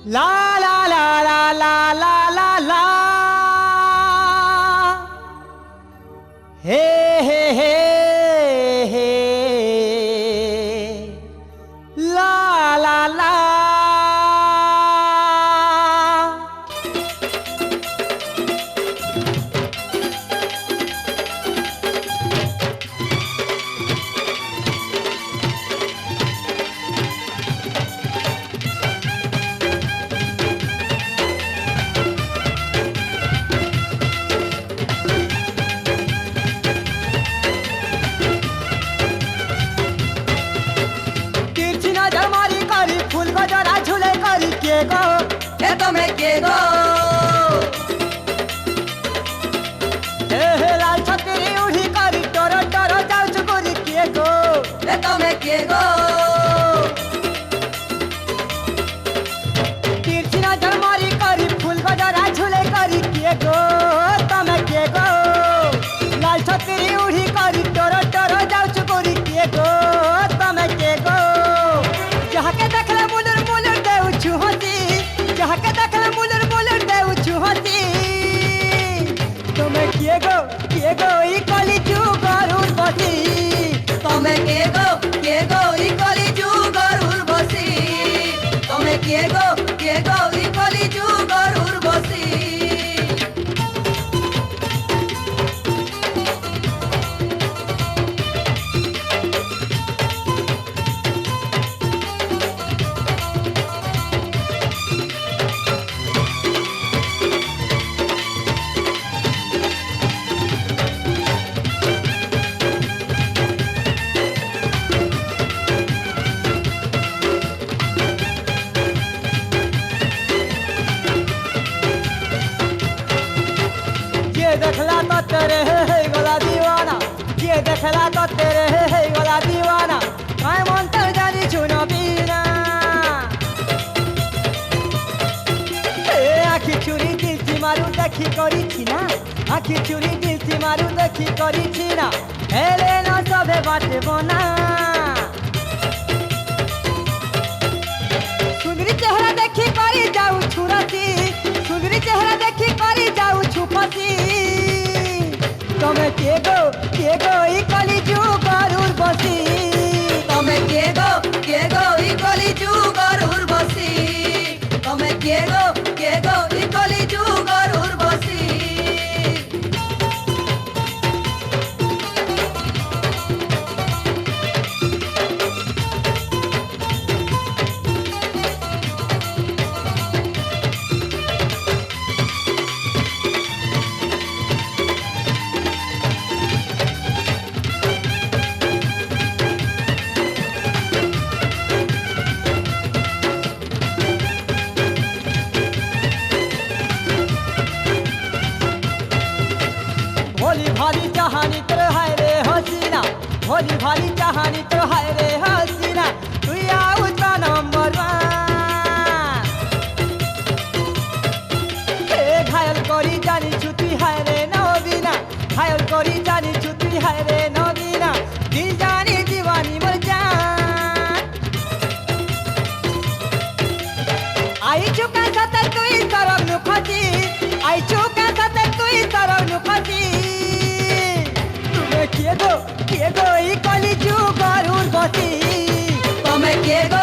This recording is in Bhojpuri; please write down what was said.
La la la la la la la la. Hey hey hey hey. La la la. Me quedo लाल छतरी उड़ी करी टोरो टोरो जाऊ चुकोरी के गो esto me quedo तिरछी नजर मारी करी फूल गजरा झूले करी के गो तमे के गो लाल छतरी उड़ी करी टोरो टोरो जाऊ चुकोरी के गो तमे के गो जहाँ के देखले मुलुर मुलुर देउ छुहती जहाँ के देखले मुलुर मुलुर देउ छुहती तुम्हें किए गो ई कली चू गरुर बसी tome quedo y coli jugar urbosi tome quedo y coli jugar urbosi देखला तो तेरे है गला दीवाना ये देखला तो तेरे है गला दीवाना मैं मन तो जानी चुनो बीना आखी चुरी दिल थी मारू देखी करी थी ना आखी चुरी दिल थी मारू देखी करी थी ना हेले ना सबे बाटे बना सुंदरी चेहरा देखी करी जाऊ छुराती सुंदरी चेहरा देखी करी जाऊ छुपती तमे के गो ई कली जू गरुर बसी tome quedo y coli jugar urbosi tome quedo y coli jugar urbosi भोली भाली कहानी तो है रे हसीना भोली भाली कहानी तो है रे हसीना तू आउ तो नंबर 1 घायल करी जानी छुटी है रे नवीना घायल करी जानी छुटी है रे नवीना दिल जानी दीवानी मर जान आई चुका सतर तू इस तरफ नुखती आई चुका सतर तू इस तरफ नुखती किए गो ई कली जू गरुर बसी tome quedo